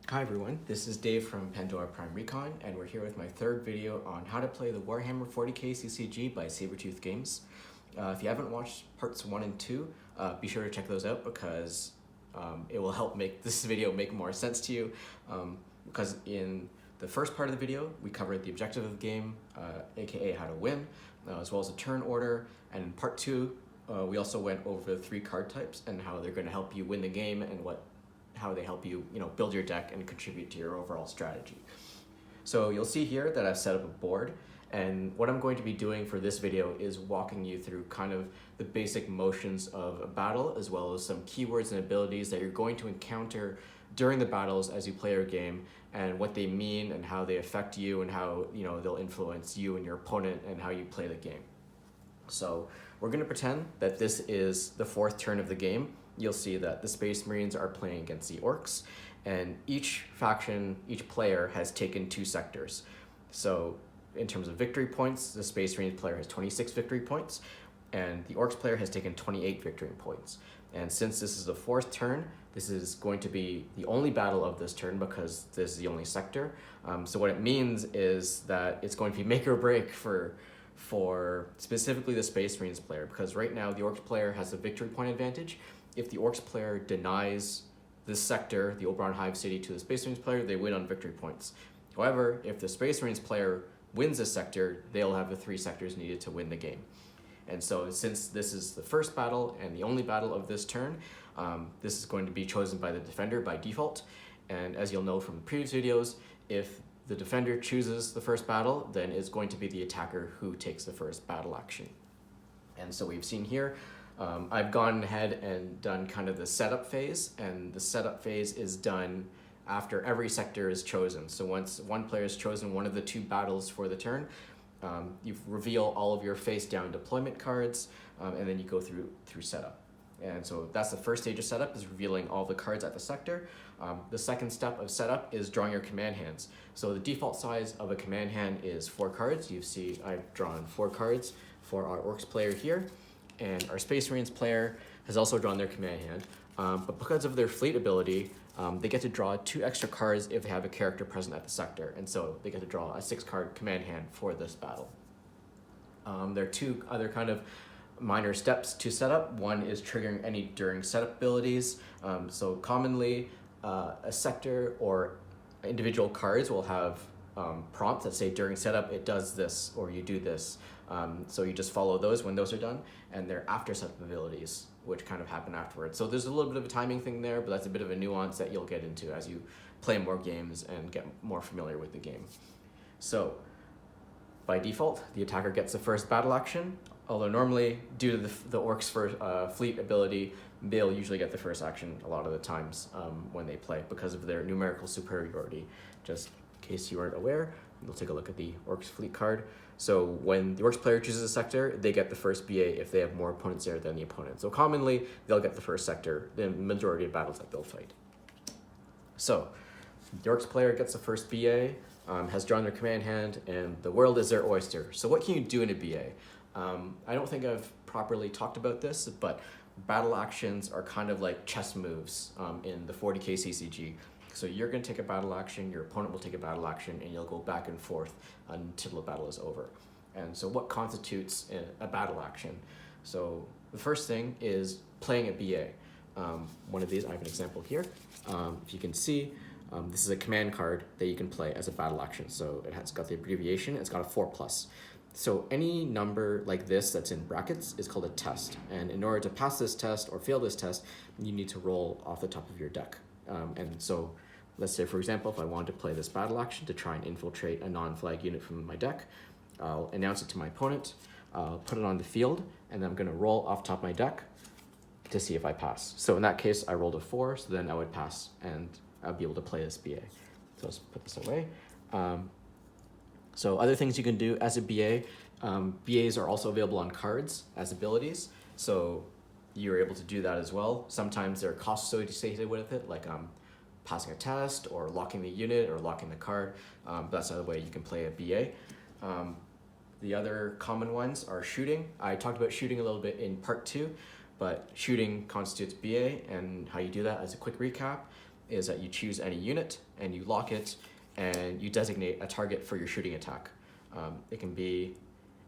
Hi everyone, this is Dave from Pandora Prime Recon, and we're here with my third video on how to play the Warhammer 40K CCG by Sabertooth Games. If you haven't watched parts 1 and 2, be sure to check those out because it will help make this video make more sense to you. Because in the first part of the video, we covered the objective of the game, aka how to win, as well as the turn order, and in part 2, we also went over the 3 card types and how they're going to help you win the game and how they help you, build your deck and contribute to your overall strategy. So you'll see here that I've set up a board, and what I'm going to be doing for this video is walking you through kind of the basic motions of a battle, as well as some keywords and abilities that you're going to encounter during the battles as you play your game, and what they mean and how they affect you and how they'll influence you and your opponent and how you play the game. So we're going to pretend that this is the 4th turn of the game. You'll see that the Space Marines are playing against the Orcs, and each faction, each player has taken 2 sectors. So in terms of victory points, the Space Marines player has 26 victory points, and the Orcs player has taken 28 victory points. And since this is the 4th turn, this is going to be the only battle of this turn because this is the only sector. So what it means is that it's going to be make or break for specifically the Space Marines player, because right now the Orcs player has a victory point advantage. If the Orcs player denies this sector, the Oberon Hive City, to the Space Marines player, they win on victory points. However, if the Space Marines player wins this sector, they'll have the 3 sectors needed to win the game. And so since this is the first battle and the only battle of this turn, this is going to be chosen by the defender by default. And as you'll know from the previous videos, if the defender chooses the first battle, then it's going to be the attacker who takes the first battle action. And so we've seen here, I've gone ahead and done kind of the setup phase, and the setup phase is done after every sector is chosen. So once one player has chosen one of the 2 battles for the turn, you reveal all of your face down deployment cards, and then you go through setup. And so that's the first stage of setup, is revealing all the cards at the sector. The second step of setup is drawing your command hands. So the default size of a command hand is 4 cards. You see I've drawn 4 cards for our Orcs player here, and our Space Marines player has also drawn their command hand. But because of their fleet ability, they get to draw 2 extra cards if they have a character present at the sector, and so they get to draw a 6-card command hand for this battle. There are 2 other kind of minor steps to setup. One is triggering any during setup abilities. So commonly, a sector or individual cards will have prompts that say during setup it does this or you do this. So you just follow those when those are done, and they're after setup abilities, which kind of happen afterwards. So there's a little bit of a timing thing there, but that's a bit of a nuance that you'll get into as you play more games and get more familiar with the game. So by default, the attacker gets the first battle action, although normally, due to the Orcs' first fleet ability, they'll usually get the first action a lot of the times when they play because of their numerical superiority. Just in case you weren't aware, we'll take a look at the Orcs fleet card. So when the Orcs player chooses a sector, they get the first BA if they have more opponents there than the opponent. So commonly, they'll get the first sector the majority of battles that they'll fight. So the Orcs player gets the first BA, has drawn their command hand, and the world is their oyster. So what can you do in a BA? I don't think I've properly talked about this, but battle actions are kind of like chess moves in the 40K CCG. So you're going to take a battle action, your opponent will take a battle action, and you'll go back and forth until the battle is over. And so what constitutes a battle action? So the first thing is playing a BA. One of these, I have an example here. If you can see, this is a command card that you can play as a battle action. So it has got the abbreviation, it's got a 4+. So any number like this that's in brackets is called a test. And in order to pass this test or fail this test, you need to roll off the top of your deck. And so let's say, for example, if I wanted to play this battle action to try and infiltrate a non-flag unit from my deck, I'll announce it to my opponent, I'll put it on the field, and then I'm going to roll off top of my deck to see if I pass. So in that case, I rolled a 4, so then I would pass, and I'd be able to play this BA. So let's put this away. So other things you can do as a BA, BAs are also available on cards as abilities, so you're able to do that as well. Sometimes there are costs associated with it, like passing a test or locking the unit or locking the card. But that's another way you can play a BA. The other common ones are shooting. I talked about shooting a little bit in part 2, but shooting constitutes BA, and how you do that as a quick recap is that you choose any unit and you lock it and you designate a target for your shooting attack. It can be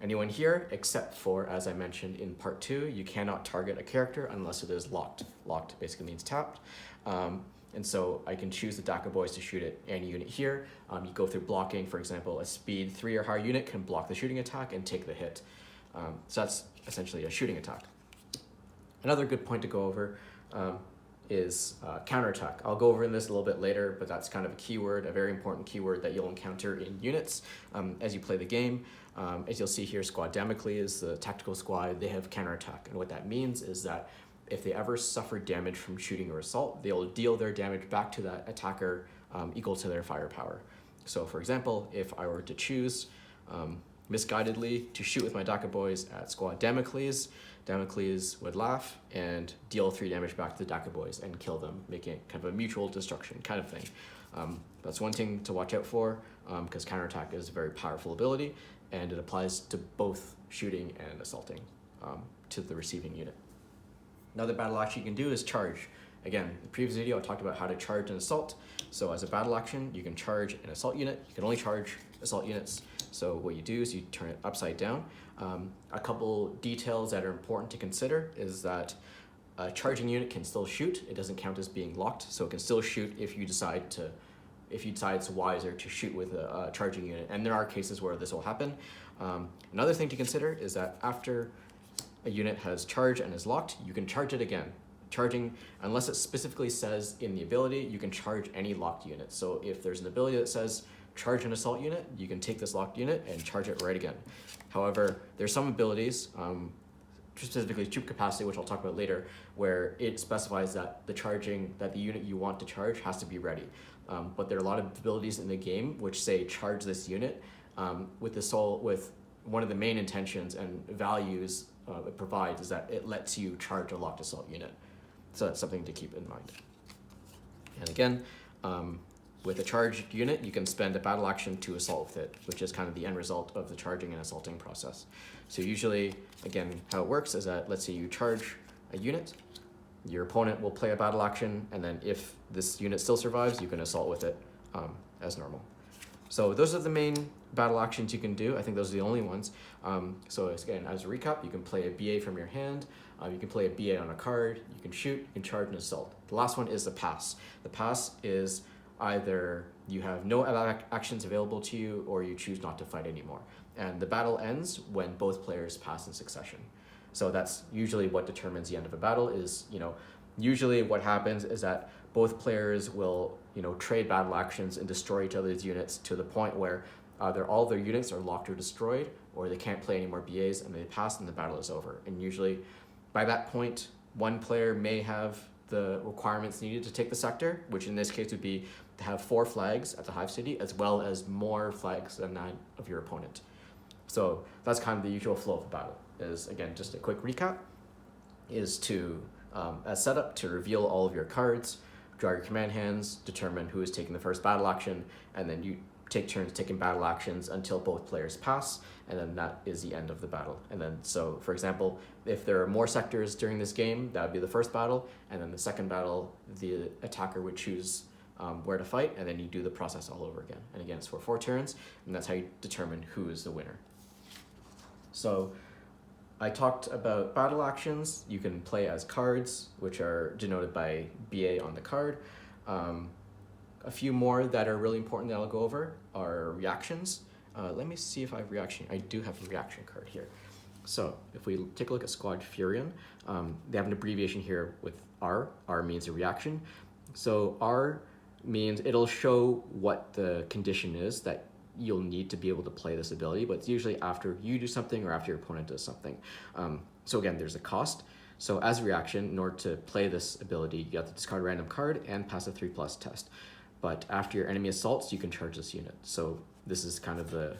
anyone here except for, as I mentioned in part 2, you cannot target a character unless it is locked. Locked basically means tapped. And so I can choose the DACA boys to shoot at any unit here. You go through blocking, for example, a speed 3 or higher unit can block the shooting attack and take the hit. So that's essentially a shooting attack. Another good point to go over is counterattack. I'll go over this a little bit later, but that's kind of a keyword, a very important keyword that you'll encounter in units as you play the game. As you'll see here, Squad Damocles, the tactical squad, they have counterattack. And what that means is that if they ever suffer damage from shooting or assault, they'll deal their damage back to that attacker equal to their firepower. So for example, if I were to choose misguidedly to shoot with my DACA boys at Squad Damocles, Damocles would laugh and deal 3 damage back to the DACA boys and kill them, making it kind of a mutual destruction kind of thing. That's one thing to watch out for, because counterattack is a very powerful ability, and it applies to both shooting and assaulting to the receiving unit. Another battle action you can do is charge. Again, in the previous video I talked about how to charge an assault. So as a battle action, you can charge an assault unit. You can only charge assault units. So what you do is you turn it upside down. A couple details that are important to consider is that a charging unit can still shoot. It doesn't count as being locked, so it can still shoot if you decide it's wiser to shoot with a charging unit. And there are cases where this will happen. Another thing to consider is that after a unit has charged and is locked, you can charge it again. Charging, unless it specifically says in the ability, you can charge any locked unit. So if there's an ability that says charge an assault unit, you can take this locked unit and charge it right again. However, there's some abilities, specifically troop capacity, which I'll talk about later, where it specifies that the unit you want to charge has to be ready. But there are a lot of abilities in the game which say charge this unit with one of the main intentions and values it provides is that it lets you charge a locked assault unit. So that's something to keep in mind. And again, with a charged unit, you can spend a battle action to assault with it, which is kind of the end result of the charging and assaulting process. So usually, again, how it works is that, let's say you charge a unit, your opponent will play a battle action, and then if this unit still survives, you can assault with it as normal. So those are the main battle actions you can do. I think those are the only ones. So again, as a recap, you can play a BA from your hand, you can play a BA on a card, you can shoot, you can charge and assault. The last one is the pass. The pass is either you have no actions available to you or you choose not to fight anymore. And the battle ends when both players pass in succession. So that's usually what determines the end of a battle is, usually what happens is that both players will, trade battle actions and destroy each other's units to the point where either all their units are locked or destroyed, or they can't play any more BAs and they pass and the battle is over. And usually by that point, one player may have the requirements needed to take the sector, which in this case would be to have 4 flags at the hive city, as well as more flags than that of your opponent. So that's kind of the usual flow of a battle. Is, again, just a quick recap, is to, as setup, to reveal all of your cards, draw your command hands, determine who is taking the first battle action, and then you take turns taking battle actions until both players pass, and then that is the end of the battle. And then, so for example, if there are more sectors during this game, that would be the first battle, and then the second battle, the attacker would choose where to fight, and then you do the process all over again. And again, it's for 4 turns, and that's how you determine who is the winner. So I talked about battle actions. You can play as cards, which are denoted by BA on the card. A few more that are really important that I'll go over are reactions. Let me see if I have reaction. I do have a reaction card here. So if we take a look at Squad Furion, they have an abbreviation here with R. R means a reaction. So R means it'll show what the condition is that you'll need to be able to play this ability, but it's usually after you do something or after your opponent does something. So again, there's a cost. So as a reaction, in order to play this ability, you have to discard a random card and pass a 3+ test. But after your enemy assaults, you can charge this unit. So this is kind of the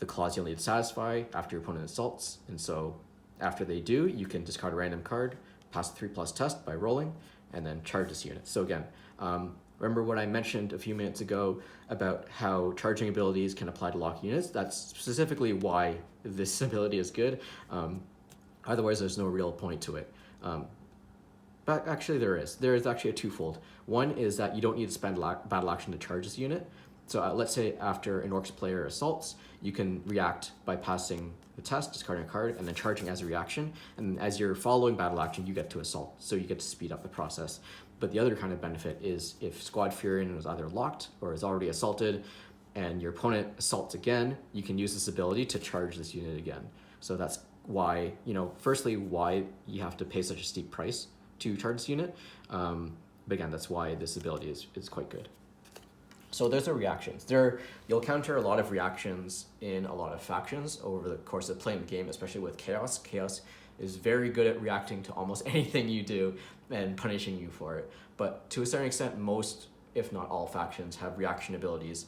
clause you'll need to satisfy after your opponent assaults. And so after they do, you can discard a random card, pass a 3+ test by rolling, and then charge this unit. So again, remember what I mentioned a few minutes ago about how charging abilities can apply to lock units? That's specifically why this ability is good. Otherwise, there's no real point to it. But actually there is. There is actually a twofold. One is that you don't need to spend battle action to charge this unit. So let's say after an Orcs player assaults, you can react by passing the test, discarding a card, and then charging as a reaction. And as you're following battle action, you get to assault. So you get to speed up the process. But the other kind of benefit is if Squad Furion is either locked or is already assaulted, and your opponent assaults again, you can use this ability to charge this unit again. So that's why, firstly, why you have to pay such a steep price to charge this unit. But again, that's why this ability is quite good. So there's the reactions. You'll counter a lot of reactions in a lot of factions over the course of playing the game, especially with Chaos. Chaos is very good at reacting to almost anything you do and punishing you for it. But to a certain extent, most, if not all, factions have reaction abilities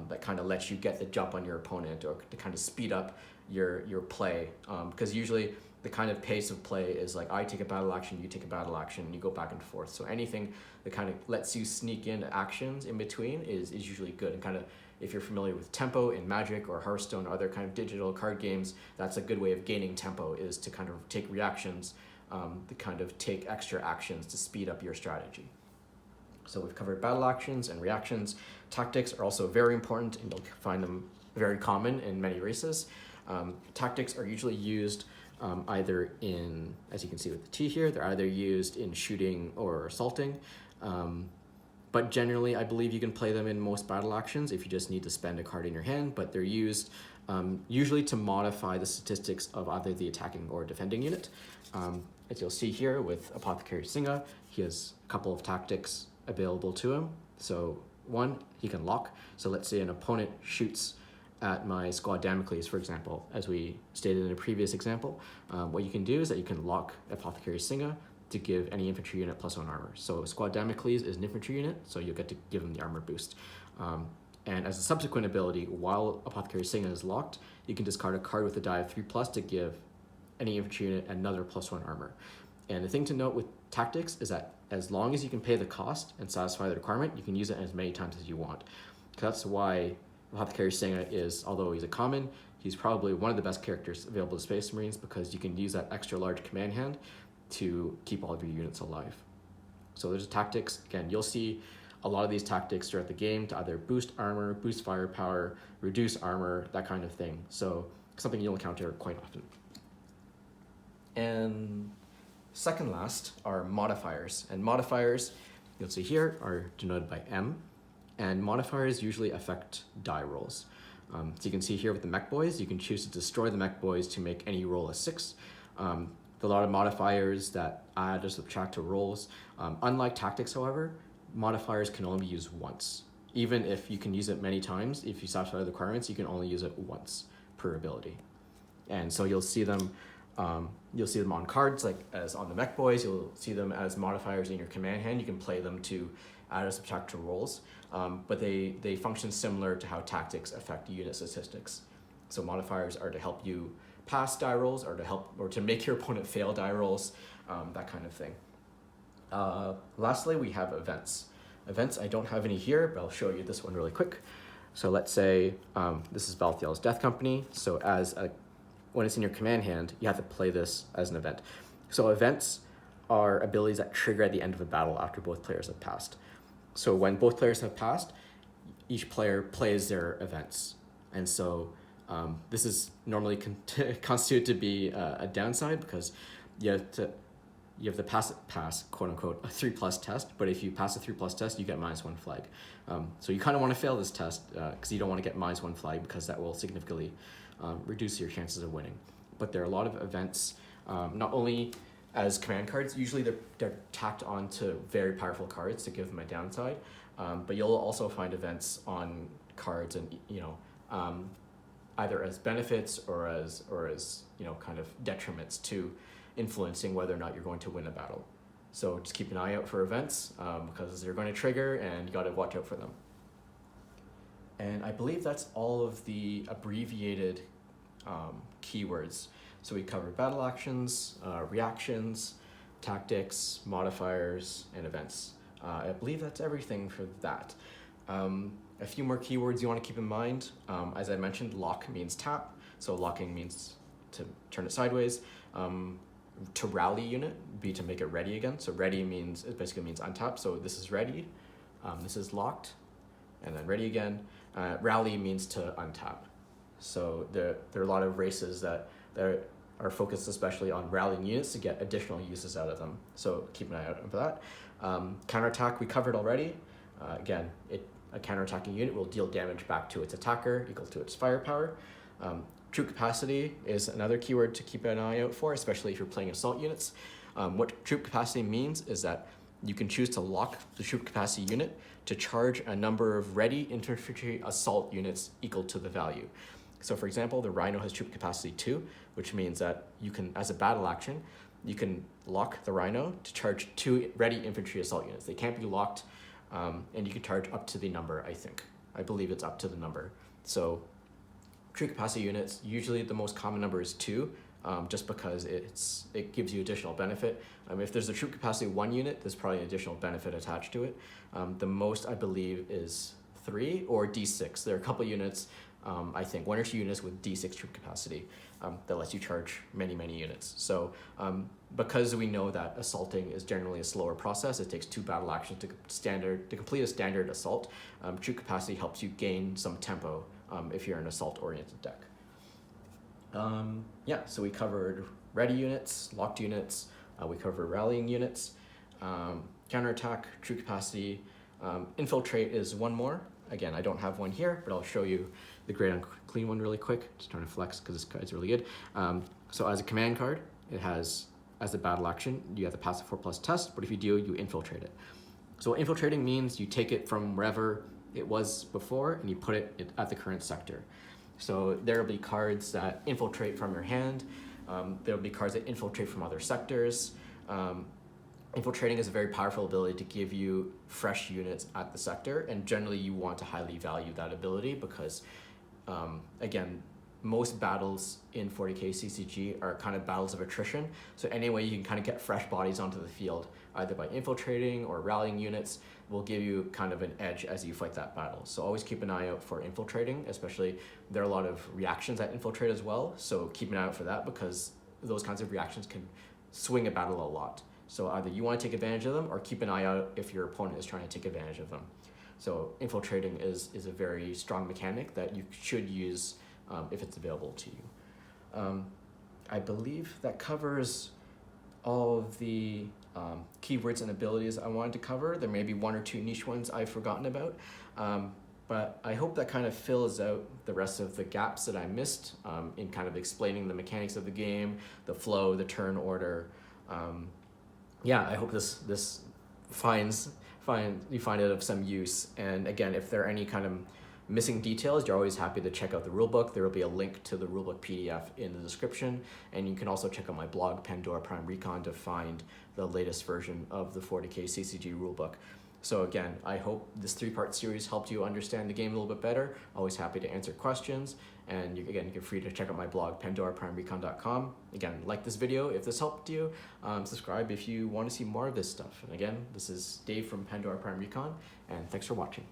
that kind of lets you get the jump on your opponent or to kind of speed up your play. Because usually the kind of pace of play is like, I take a battle action, you take a battle action, and you go back and forth. So anything that kind of lets you sneak in actions in between is usually good. And kind of, if you're familiar with tempo in Magic or Hearthstone or other kind of digital card games, that's a good way of gaining tempo, is to kind of take reactions, to kind of take extra actions to speed up your strategy. So we've covered battle actions and reactions. Tactics are also very important, and you'll find them very common in many races. Tactics are usually used either in, as you can see with the T here, they're either used in shooting or assaulting. But generally, I believe you can play them in most battle actions if you just need to spend a card in your hand, but they're used usually to modify the statistics of either the attacking or defending unit. As you'll see here with Apothecary Singa, he has a couple of tactics available to him. So one, he can lock. So let's say an opponent shoots at my Squad Damocles, for example, as we stated in a previous example. What you can do is that you can lock Apothecary Singa to give any infantry unit +1 armor. So Squad Damocles is an infantry unit, so you'll get to give him the armor boost. And as a subsequent ability, while Apothecary Singa is locked, you can discard a card with a die of 3+ to give any infantry unit another +1 armor. And the thing to note with tactics is that as long as you can pay the cost and satisfy the requirement, you can use it as many times as you want. That's why Apothecary Singa is, although he's a common, he's probably one of the best characters available to Space Marines, because you can use that extra large command hand to keep all of your units alive. So there's tactics. Again, you'll see a lot of these tactics throughout the game to either boost armor, boost firepower, reduce armor, that kind of thing. So something you'll encounter quite often. And second last are modifiers. And modifiers, you'll see here, are denoted by M. And modifiers usually affect die rolls. So you can see here with the mech boys, you can choose to destroy the mech boys to make any roll a 6. A lot of modifiers that add or subtract to rolls. Unlike tactics, however, modifiers can only be used once. Even if you can use it many times, if you satisfy the requirements, you can only use it once per ability. And so you'll see them on cards, like as on the mech boys. You'll see them as modifiers in your command hand. You can play them to add or subtract to rolls, but they function similar to how tactics affect unit statistics. So modifiers are to help you pass die rolls, or to make your opponent fail die rolls, that kind of thing. Lastly, we have events. Events, I don't have any here, but I'll show you this one really quick. So let's say this is Balthiel's Death Company. So when it's in your command hand, you have to play this as an event. So events are abilities that trigger at the end of a battle after both players have passed. So when both players have passed, each player plays their events. And so this is normally constituted to be a downside, because you have to pass quote unquote a 3+ test, but if you pass a 3+ test, you get -1 flag. So you kind of want to fail this test because you don't want to get -1 flag, because that will significantly reduce your chances of winning. But there are a lot of events, not only as command cards, usually they're tacked onto very powerful cards to give them a downside, but you'll also find events on cards, and either as benefits or as kind of detriments to influencing whether or not you're going to win a battle. So just keep an eye out for events, because they're going to trigger, and you got to watch out for them. And I believe that's all of the abbreviated keywords. So we covered battle actions, reactions, tactics, modifiers, and events. I believe that's everything for that. A few more keywords you want to keep in mind. As I mentioned, lock means tap, so locking means to turn it sideways. to rally unit, B to make it ready again. So ready means, it basically means untap. So this is ready, this is locked, and then ready again. Rally means to untap. So there are a lot of races that are focused especially on rallying units to get additional uses out of them. So keep an eye out for that. Counterattack we covered already. Again, a counterattacking unit will deal damage back to its attacker equal to its firepower. Troop capacity is another keyword to keep an eye out for, especially if you're playing assault units. What troop capacity means is that you can choose to lock the troop capacity unit to charge a number of ready infantry assault units equal to the value. So for example, the Rhino has troop capacity 2, which means that you can, as a battle action, you can lock the Rhino to charge 2 ready infantry assault units. They can't be locked, and you can charge up to the number, I think. I believe it's up to the number. So troop capacity units, usually the most common number is 2, just because it gives you additional benefit. If there's a troop capacity 1 unit, there's probably an additional benefit attached to it. The most, I believe, is 3 or D6. There are a couple units, I think 1 or 2 units with D6 troop capacity that lets you charge many, many units. So because we know that assaulting is generally a slower process, it takes 2 battle actions to complete a standard assault. Troop capacity helps you gain some tempo if you're an assault-oriented deck. Yeah, so we covered ready units, locked units, we covered rallying units, counterattack, troop capacity, infiltrate is one more. Again, I don't have one here, but I'll show you the gray and clean one really quick. Just trying to flex because this card's really good. So as a command card, it has, as a battle action, you have the passive 4+ test, but if you do, you infiltrate it. So infiltrating means you take it from wherever it was before and you put it at the current sector. So there will be cards that infiltrate from your hand. There will be cards that infiltrate from other sectors. Infiltrating is a very powerful ability to give you fresh units at the sector, and generally you want to highly value that ability because, again, most battles in 40K CCG are kind of battles of attrition. So any way you can kind of get fresh bodies onto the field, either by infiltrating or rallying units, will give you kind of an edge as you fight that battle. So always keep an eye out for infiltrating, especially there are a lot of reactions that infiltrate as well. So keep an eye out for that because those kinds of reactions can swing a battle a lot. So either you want to take advantage of them or keep an eye out if your opponent is trying to take advantage of them. So infiltrating is a very strong mechanic that you should use if it's available to you. I believe that covers all of the keywords and abilities I wanted to cover. There may be 1 or 2 niche ones I've forgotten about, but I hope that kind of fills out the rest of the gaps that I missed in kind of explaining the mechanics of the game, the flow, the turn order. Yeah, I hope this you find it of some use. And again, if there are any kind of missing details, you're always happy to check out the rulebook. There will be a link to the rulebook PDF in the description, and you can also check out my blog, Pandora Prime Recon, to find the latest version of the 40K CCG rulebook. So again, I hope this 3-part series helped you understand the game a little bit better. Always happy to answer questions. And you're free to check out my blog, pandoraprimerecon.com. Again, like this video if this helped you. Subscribe if you want to see more of this stuff. And again, this is Dave from Pandora Prime Recon, and thanks for watching.